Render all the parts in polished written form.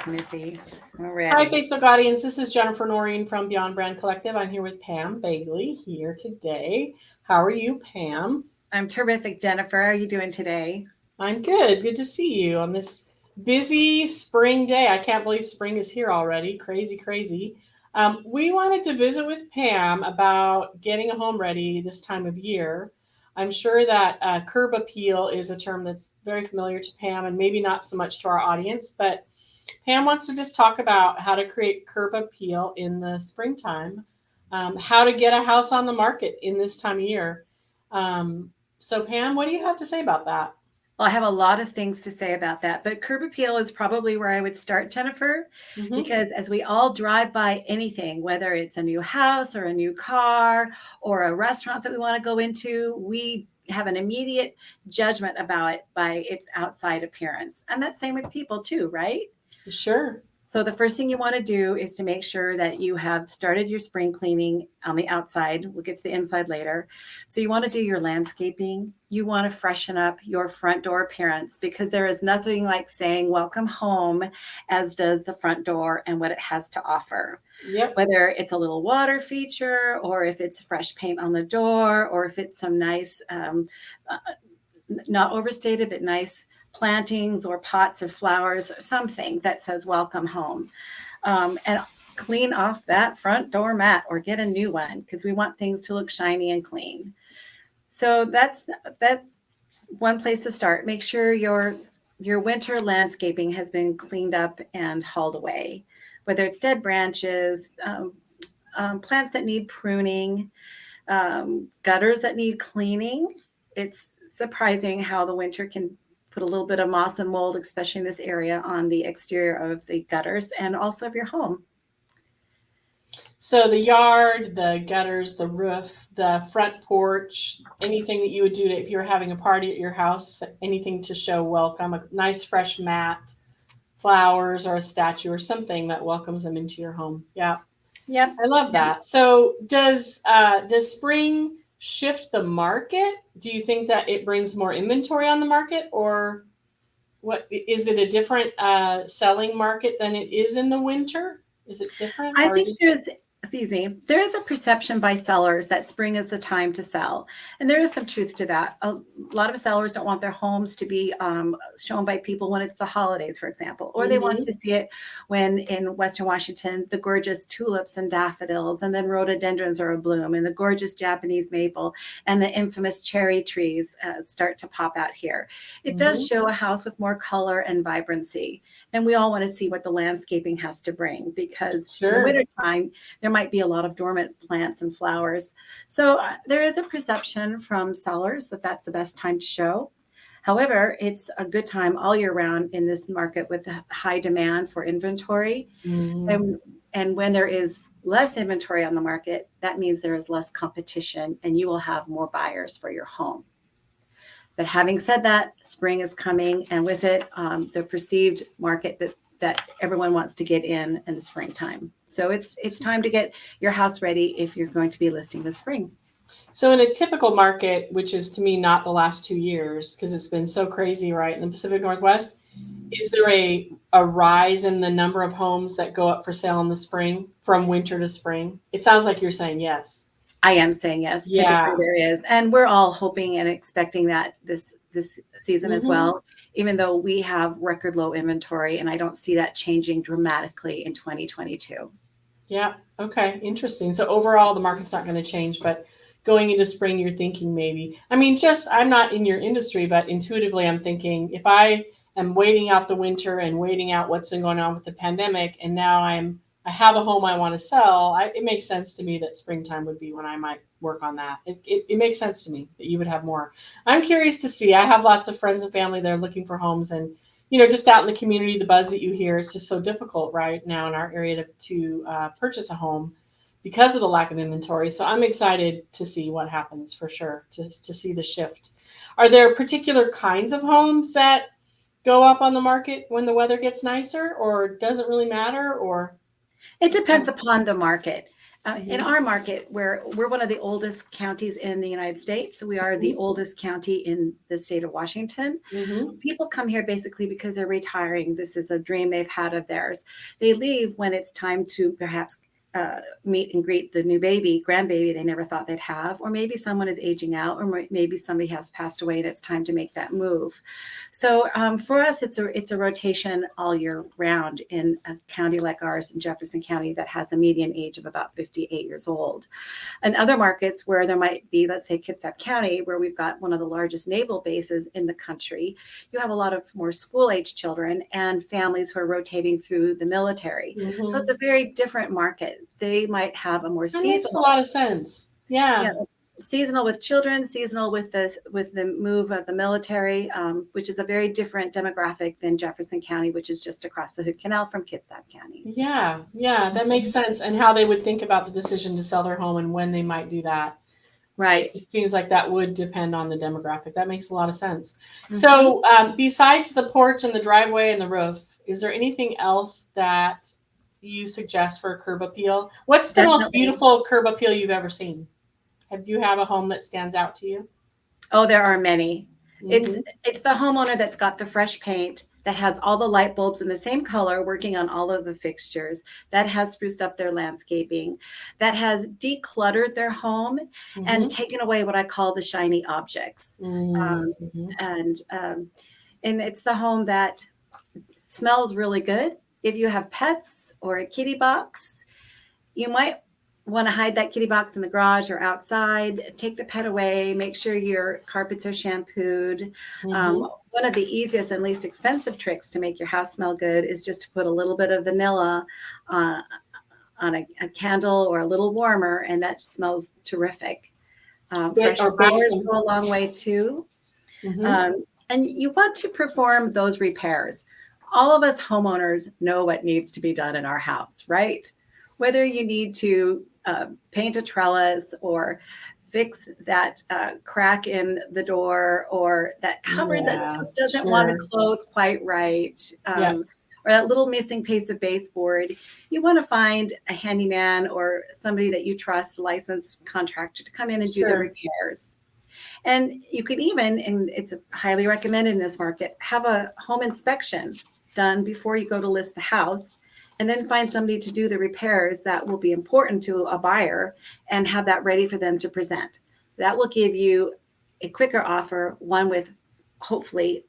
Missy. We're Hi, ready. Facebook audience. This is Jennifer Noreen from Beyond Brand Collective. I'm here with Pam Begley here today. How are you, Pam? I'm terrific, Jennifer. How are you doing today? I'm good. Good to see you on this busy spring day. I can't believe spring is here already. Crazy, crazy. We wanted to visit with Pam about getting a home ready this time of year. I'm sure that curb appeal is a term that's very familiar to Pam and maybe not so much to our audience, but Pam wants to just talk about how to create curb appeal in the springtime, how to get a house on the market in this time of year. So, Pam, what do you have to say about that? Well, I have a lot of things to say about that, but curb appeal is probably where I would start, Jennifer, Mm-hmm. because as we all drive by anything, whether it's a new house or a new car or a restaurant that we want to go into, we have an immediate judgment about it by its outside appearance. And that's same with people too, right? Sure. So the first thing you want to do is to make sure that you have started your spring cleaning on the outside. We'll get to the inside later. So you want to do your landscaping. You want to freshen up your front door appearance because there is nothing like saying welcome home as does the front door and what it has to offer. Yep. Whether it's a little water feature or if it's fresh paint on the door or if it's some nice, not overstated, but nice plantings or pots of flowers, something that says welcome home. And clean off that front door mat or get a new one because we want things to look shiny and clean. So that's one place to start. Make sure your winter landscaping has been cleaned up and hauled away, whether it's dead branches, plants that need pruning, gutters that need cleaning. It's surprising how the winter can put a little bit of moss and mold, especially in this area, on the exterior of the gutters and also of your home. So the yard, the gutters, the roof, the front porch, anything that you would do if you were having a party at your house, anything to show welcome, a nice fresh mat, flowers or a statue or something that welcomes them into your home. Yeah. Yep. I love that. So does spring shift the market? Do you think that it brings more inventory on the market, or what is it a different selling market than it is in the winter? Is it different I or think just there is a perception by sellers that spring is the time to sell. And there is some truth to that. A lot of sellers don't want their homes to be shown by people when it's the holidays, for example, or they want Mhm. to see it when in Western Washington, the gorgeous tulips and daffodils and then rhododendrons are a bloom and the gorgeous Japanese maple and the infamous cherry trees start to pop out here. It does Mhm. show a house with more color and vibrancy. And we all want to see what the landscaping has to bring because in the Sure. wintertime, there might be a lot of dormant plants and flowers. So there is a perception from sellers that that's the best time to show. However, it's a good time all year round in this market with high demand for inventory. Mhm. And when there is less inventory on the market, that means there is less competition and you will have more buyers for your home. But having said that, spring is coming, and with it, the perceived market that everyone wants to get in the springtime. So it's time to get your house ready if you're going to be listing this spring. So in a typical market, which is to me not the last 2 years because it's been so crazy, right, in the Pacific Northwest, is there a rise in the number of homes that go up for sale in the spring from winter to spring? It sounds like you're saying yes. I am saying yes. Typically Yeah. there is, and we're all hoping and expecting that this season as Mhm. well. Even though we have record low inventory, and I don't see that changing dramatically in 2022. Yeah. Okay. Interesting. So overall, the market's not going to change, but going into spring, you're thinking maybe. I mean, just I'm not in your industry, but intuitively, I'm thinking if I am waiting out the winter and waiting out what's been going on with the pandemic, and now I have a home I want to sell, it makes sense to me that springtime would be when I might work on that. It makes sense to me that you would have more. I'm curious to see. I have lots of friends and family that are looking for homes, and just out in the community, the buzz that you hear, it's just so difficult right now in our area to purchase a home because of the lack of inventory. So I'm excited to see what happens for sure, to see the shift. Are there particular kinds of homes that go up on the market when the weather gets nicer, or doesn't really matter, or It just kind depends of, upon the market. In our market, where we're one of the oldest counties in the United States, we are the oldest county in the state of Washington. Mm-hmm. People come here basically because they're retiring. This is a dream they've had of theirs. They leave when it's time to perhaps meet and greet the new grandbaby they never thought they'd have, or maybe someone is aging out, or maybe somebody has passed away and it's time to make that move. So for us, it's a rotation all year round in a county like ours in Jefferson County that has a median age of about 58 years old. And other markets where there might be, let's say Kitsap County, where we've got one of the largest naval bases in the country, you have a lot of more school-age children and families who are rotating through the military. Mm-hmm. So it's a very different market. They might have a more seasonal. That makes a lot of sense. Yeah. Seasonal with children, seasonal with the move of the military, which is a very different demographic than Jefferson County, which is just across the Hood Canal from Kitsap County. Yeah, that makes sense. And how they would think about the decision to sell their home and when they might do that. Right. It seems like that would depend on the demographic. That makes a lot of sense. Mm-hmm. So besides the porch and the driveway and the roof, is there anything else that you suggest for a curb appeal? What's the most beautiful curb appeal you've ever seen? Do you have a home that stands out to you? Oh, there are many. Mm-hmm. It's the homeowner that's got the fresh paint, that has all the light bulbs in the same color, working on all of the fixtures, that has spruced up their landscaping, that has decluttered their home and taken away what I call the shiny objects. And it's the home that smells really good. If you have pets or a kitty box, you might want to hide that kitty box in the garage or outside. Take the pet away. Make sure your carpets are shampooed. One of the easiest and least expensive tricks to make your house smell good is just to put a little bit of vanilla on a candle or a little warmer, and that smells terrific. Fresh flowers go a long way too. And you want to perform those repairs. All of us homeowners know what needs to be done in our house, right? Whether you need to paint a trellis or fix that crack in the door or that cupboard that just doesn't want to close quite right, or that little missing piece of baseboard, you want to find a handyman or somebody that you trust, a licensed contractor, to come in and do the repairs. And you can even, and it's highly recommended in this market, have a home inspection done before you go to list the house, and then find somebody to do the repairs that will be important to a buyer and have that ready for them to present. That will give you a quicker offer, one with hopefully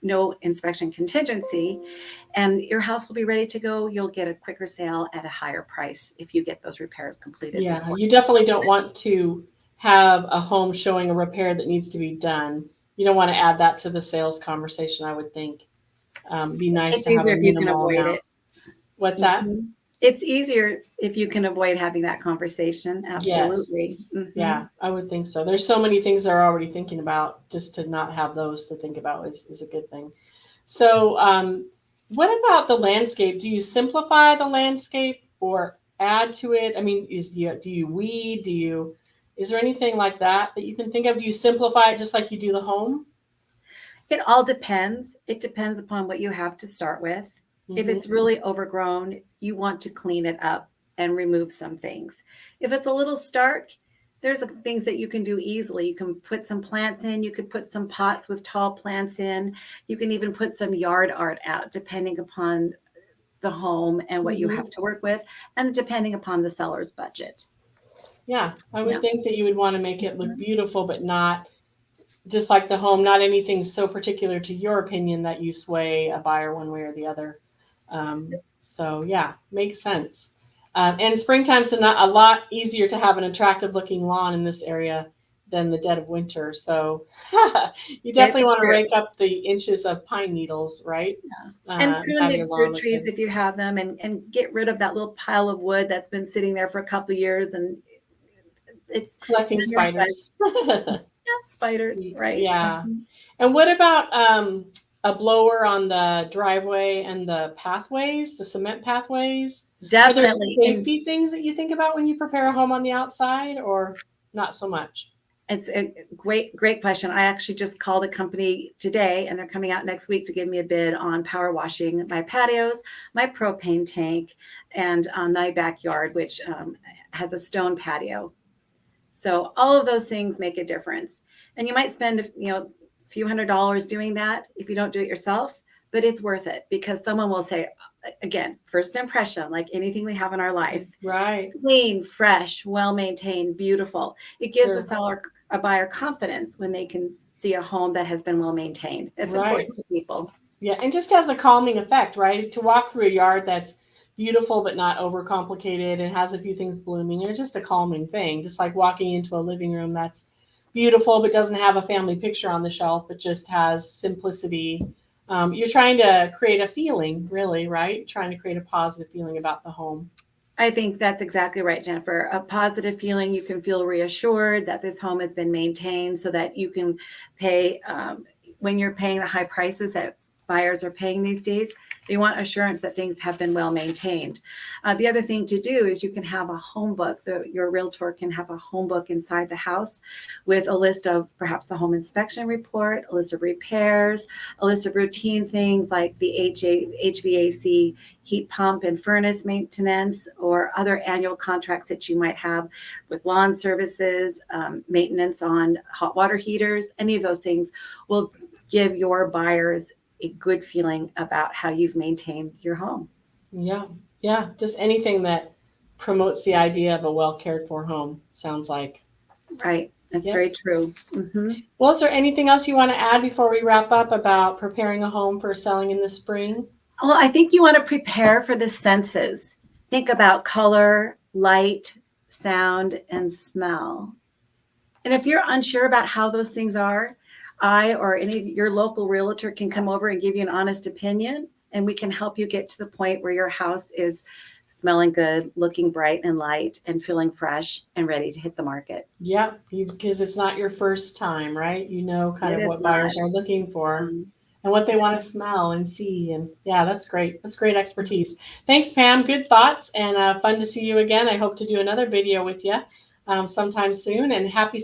no inspection contingency, and your house will be ready to go. You'll get a quicker sale at a higher price if you get those repairs completed. Yeah, you definitely don't want to have a home showing a repair that needs to be done. You don't want to add that to the sales conversation, I would think. Be nice to have a minimal amount. What's that? It's easier if you can avoid having that conversation. Absolutely. Yes. Yeah, I would think so. There's so many things they're already thinking about. Just to not have those to think about is a good thing. So what about the landscape? Do you simplify the landscape or add to it? I mean, do you weed? Is there anything like that you can think of? Do you simplify it just like you do the home? It all depends. It depends upon what you have to start with. If it's really overgrown, you want to clean it up and remove some things. If it's a little stark, there's things that you can do easily. You can put some plants in. You could put some pots with tall plants in. You can even put some yard art out, depending upon the home and what you have to work with, and depending upon the seller's budget. Yeah, I would think that you would want to make it look beautiful, but not just like the home, not anything so particular to your opinion that you sway a buyer one way or the other. So yeah, makes sense. And springtime's a lot easier to have an attractive looking lawn in this area than the dead of winter. So you definitely want to rake up the inches of pine needles, right? Yeah. And prune the fruit trees if you have them, and get rid of that little pile of wood that's been sitting there for a couple of years, and it's collecting spiders. Spiders, right? Yeah. And what about a blower on the driveway and the pathways, the cement pathways? Definitely. Are there safety things that you think about when you prepare a home on the outside, or not so much? It's a great question. I actually just called a company today, and they're coming out next week to give me a bid on power washing my patios, my propane tank, and my backyard, which has a stone patio. So all of those things make a difference. And you might spend, a few $100s doing that if you don't do it yourself, but it's worth it because someone will say, again, first impression, like anything we have in our life, Right. clean, fresh, well-maintained, beautiful. It gives Sure. a buyer confidence when they can see a home that has been well-maintained. It's Right. important to people. Yeah, and just has a calming effect, right? To walk through a yard that's beautiful but not overcomplicated and has a few things blooming, it's just a calming thing. Just like walking into a living room that's beautiful but doesn't have a family picture on the shelf, but just has simplicity. You're trying to create a feeling, really, right? Trying to create a positive feeling about the home. I think that's exactly right, Jennifer. A positive feeling, you can feel reassured that this home has been maintained so that you can pay, when you're paying the high prices that buyers are paying these days, they want assurance that things have been well maintained. The other thing to do is you can have a home book. Your realtor can have a home book inside the house with a list of perhaps the home inspection report, a list of repairs, a list of routine things like the HVAC, heat pump and furnace maintenance, or other annual contracts that you might have with lawn services, maintenance on hot water heaters. Any of those things will give your buyers a good feeling about how you've maintained your home. Yeah, yeah, just anything that promotes the idea of a well cared for home, sounds like. Right. That's Yep. very true. Mm-hmm. Well, is there anything else you want to add before we wrap up about preparing a home for selling in the spring? Well, I think you want to prepare for the senses. Think about color, light, sound, and smell. And if you're unsure about how those things are, I or any of your local realtor can come over and give you an honest opinion, and we can help you get to the point where your house is smelling good, looking bright and light, and feeling fresh and ready to hit the market. Yeah, because it's not your first time, right? You know kind It of is what not. buyers are looking for Um, and what they want to smell and see. And yeah, that's great. That's great expertise. Thanks, Pam. Good thoughts and fun to see you again. I hope to do another video with you sometime soon. And happy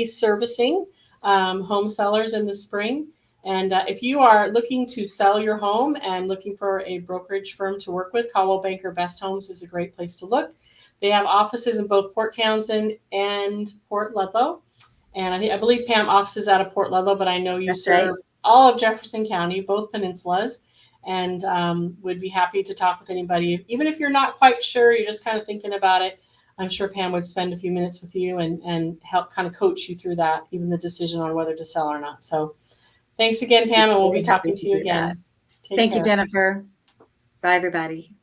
servicing home sellers in the spring. And if you are looking to sell your home and looking for a brokerage firm to work with, Caldwell Banker Best Homes is a great place to look. They have offices in both Port Townsend and Port Ludlow. And I believe Pam offices out of Port Ludlow, but I know you that's right. serve all of Jefferson County, both peninsulas, and would be happy to talk with anybody. Even if you're not quite sure, you're just kind of thinking about it, I'm sure Pam would spend a few minutes with you and help kind of coach you through that, even the decision on whether to sell or not. So thanks again, Pam, and we'll be Really happy talking to to you do again. that. Take Thank you, care. Jennifer. Bye, everybody.